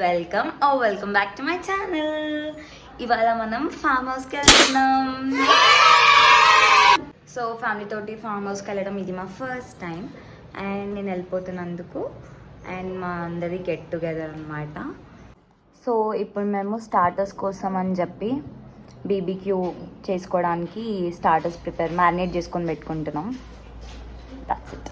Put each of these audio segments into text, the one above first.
Welcome back to my channel. ఇవాళ మనం form హౌస్కి వెళ్తున్నాం. సో ఫ్యామిలీ తోటి ఫామ్ హౌస్కి వెళ్ళడం ఇది మా ఫస్ట్ టైం అండ్ నేను వెళ్ళిపోతున్నందుకు అండ్ మా అందరి గెట్ టుగెదర్ అనమాట. సో ఇప్పుడు మేము స్టార్టర్స్ కోసం అని చెప్పి బీబీక్యూ చేసుకోవడానికి స్టార్టర్స్ మ్యారినేట్ చేసుకొని పెట్టుకుంటున్నాం. That's it.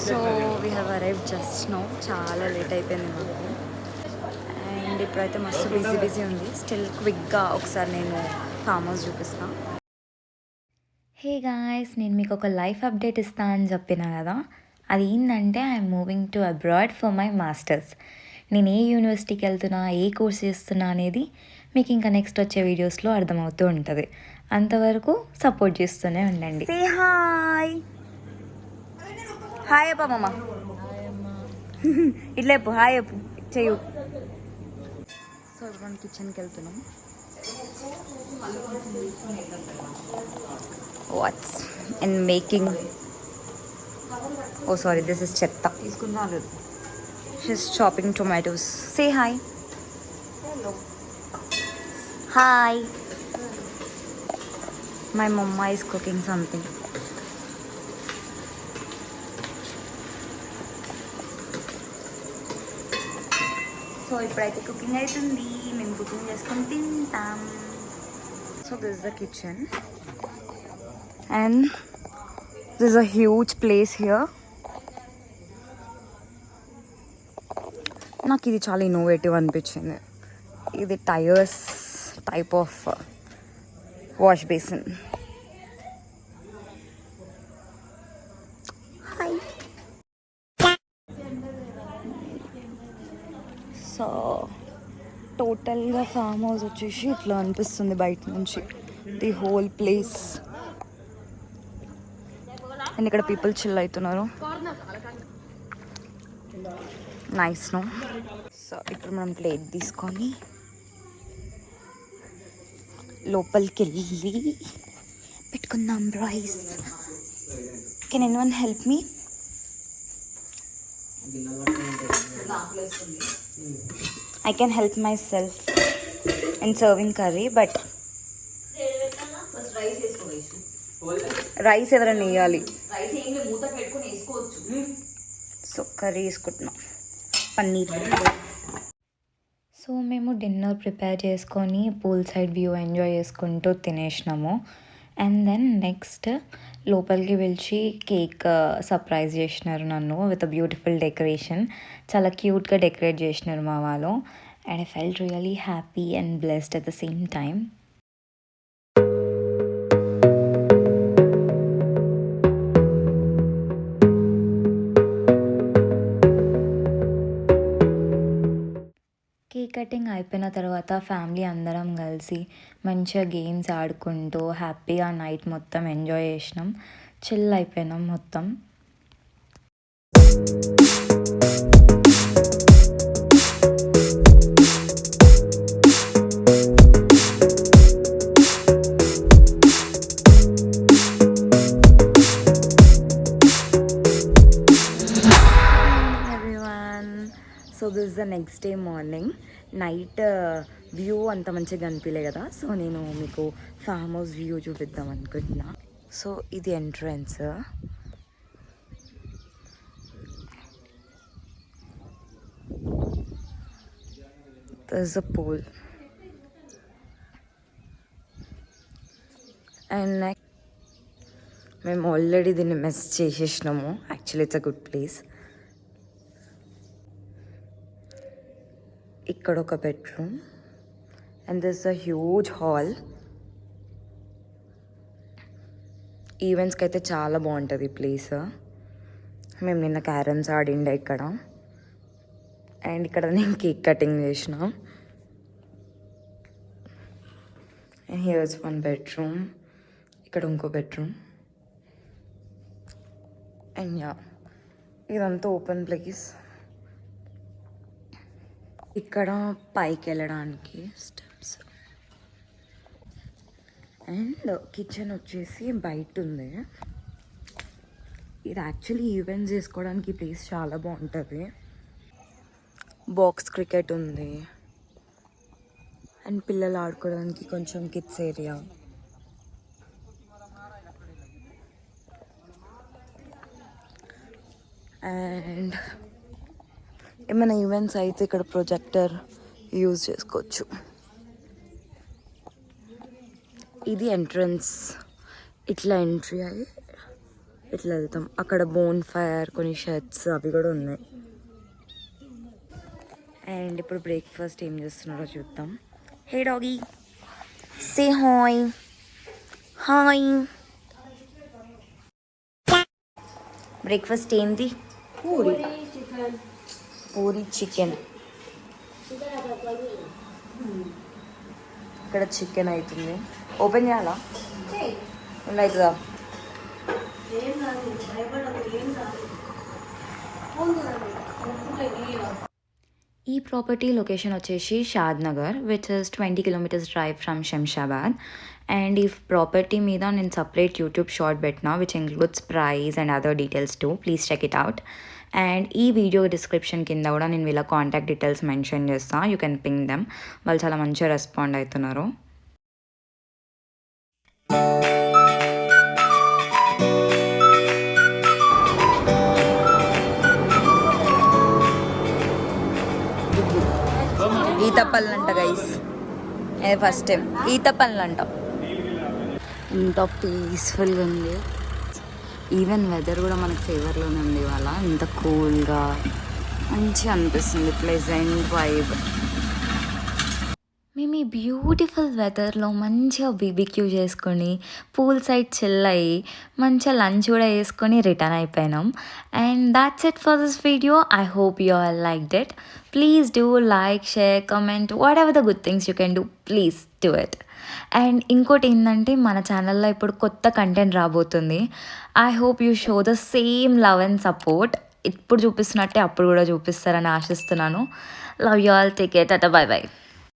So we have arrived just now. చాలా లేట్ అయిపోయింది మాకు అండ్ ఇప్పుడైతే మస్తు బిజీ ఉంది. స్టిల్ క్విక్గా ఒకసారి నేను ఫామ్ హౌస్ చూపిస్తాను. హే గాయ్స్, నేను మీకు ఒక లైఫ్ అప్డేట్ ఇస్తా అని చెప్పిన కదా, అది ఏంటంటే I'm moving to abroad for my masters. నేను ఏ యూనివర్సిటీకి వెళ్తున్నా, ఏ కోర్స్ చేస్తున్నా అనేది మీకు ఇంకా నెక్స్ట్ వచ్చే వీడియోస్లో అర్థమవుతూ ఉంటుంది. అంతవరకు సపోర్ట్ చేస్తూనే ఉండండి. సే హాయ్. హాయ్ అప్ప మమ్మ. ఇట్లా చెప్పు, హాయ్ చెప్పు, చెయ్యు. సో ఇప్పుడు మనం కిచెన్కి వెళ్తున్నాం. What's and making. Oh sorry, this is చెత్త. తీసుకున్నాను. Just chopping tomatoes. Say hi. Hi. My mamma is cooking something. So ఇప్పుడైతే కుకింగ్ అవుతుంది. మేము కుకింగ్ చేసుకొని తింటాం. So this is the kitchen and this is a huge place here. నాకు ఇది చాలా ఇన్నోవేటివ్ అనిపించింది. ఇది tyres type of wash basin. Hi. So టోటల్గా ఫామ్ హౌస్ వచ్చేసి ఇట్లా అనిపిస్తుంది బయట నుంచి, ది హోల్ ప్లేస్. అండ్ ఇక్కడ పీపుల్ చిల్ అవుతున్నారు. Nice no. సో ఇప్పుడు మనం ప్లేట్ తీసుకొని లోపలికి వెళ్ళి పెట్టుకుందాం rice. Can anyone help me? I can help myself in serving curry, but rice ఎవరైనా వేయాలి. సో కర్రీ వేసుకుంటున్నాం, పన్నీర్. సో మేము డిన్నర్ ప్రిపేర్ చేసుకొని పూల్ సైడ్ వ్యూ ఎంజాయ్ చేసుకుంటూ తినేసినాము. అండ్ దెన్ నెక్స్ట్ లోపలికి పిలిచి కేక్ సర్ప్రైజ్ చేసినారు నన్ను విత్ అ బ్యూటిఫుల్ డెకరేషన్. చాలా క్యూట్గా డెకరేట్ చేసినారు మా వాళ్ళు. And I felt really happy and blessed at the same time. Cake cutting అయిపోయిన తర్వాత ఫ్యామిలీ అందరం కలిసి మంచిగా గేమ్స్ ఆడుకుంటూ హ్యాపీగా నైట్ మొత్తం ఎంజాయ్ చేసినాం. చిల్ అయిపోయినాం మొత్తం. So this the next day morning. Night view అంత మంచిగా కనిపించలే కదా, సో నేను మీకు ఫామ్ హౌస్ వ్యూ చూపిద్దాం అనుకుంటున్నా. సో ఇది entrance. This a pool and మేము ఆల్రెడీ దీన్ని మిస్ చేసేసినాము. Actually it's a good place. ఇక్కడ ఒక bedroom and this a huge hall. ఈవెంట్స్కి అయితే చాలా బాగుంటుంది ఈ ప్లేస్. మేము నిన్న క్యారమ్స్ ఆడిండే ఇక్కడ. అండ్ ఇక్కడ నేను కేక్ కటింగ్ చేసిన. And here's one bedroom. ఇక్కడ ఇంకో బెడ్రూమ్. అండ్ యా, ఇదంతా ఓపెన్ ప్లేస్. ఇక్కడ పైకి వెళ్ళడానికి స్టెప్స్. అండ్ కిచెన్ వచ్చేసి బయట ఉంది. ఇది యాక్చువల్లీ ఈవెంట్స్ చేసుకోవడానికి ప్లేస్ చాలా బాగుంటుంది. బాక్స్ క్రికెట్ ఉంది అండ్ పిల్లలు ఆడుకోవడానికి కొంచెం కిడ్స్ ఏరియా. అండ్ ఏమైనా ఈవెంట్స్ అయితే ఇక్కడ ప్రొజెక్టర్ యూజ్ చేసుకోవచ్చు. ఇది ఎంట్రన్స్. ఇట్లా ఎంట్రీ అయ్యి ఇట్లా వెళ్తాం. అక్కడ బోన్ ఫైర్, కొన్ని షర్ట్స్ అవి కూడా ఉన్నాయి. అండ్ ఇప్పుడు బ్రేక్ఫాస్ట్ ఏం చేస్తున్నారో చూద్దాం. Hey doggy, say hi. Hi. Breakfast ఏంటి? పూరి. పూరి చికెన్. ఇక్కడ చికెన్ అవుతుంది. ఓపెన్ చేయాలా? అవుతుందా? ఈ ప్రాపర్టీ లొకేషన్ వచ్చేసి Shadnagar, which is 20 kilometres drive from Shamshabad. And ఈ ప్రాపర్టీ మీద నేను సపరేట్ యూట్యూబ్ షార్ట్ పెట్టినా, which includes price and other details too. Please check it out. And ఈ వీడియో డిస్క్రిప్షన్ కింద కూడా నేను వీళ్ళ కాంటాక్ట్ డీటెయిల్స్ మెన్షన్ చేస్తాను. You can ping them. వాళ్ళు చాలా మంచిగా రెస్పాండ్ అవుతున్నారు. ఈత పళ్ళు అంట గైస్, ఇది ఫస్ట్ టైం ఈత పళ్ళు అంట. ఇంత పీస్ఫుల్గా ఉంది. ఈవెన్ వెదర్ కూడా మనకు ఫేవర్లోనే ఉంది ఇవాళ. ఇంత కూల్గా మంచిగా అనిపిస్తుంది. Pleasant vibe. మేము ఈ బ్యూటిఫుల్ వెదర్లో మంచిగా బీబీక్యూ చేసుకొని పూల్ సైడ్ చిల్ అయ్యి మంచిగా లంచ్ కూడా వేసుకొని రిటర్న్ అయిపోయినాం. And that's it for this video. I hope you all liked it. Please do like, share, comment, what ever the good things you can do, please do it. And ఇంకోటి ఏంటంటే మన ఛానల్లో ఇప్పుడు కొత్త content రాబోతుంది. I hope you show the same love and support. ఇప్పుడు చూపిస్తున్నట్టే అప్పుడు కూడా చూపిస్తారని ఆశిస్తున్నాను. Love you all. Take care. Tata. By by.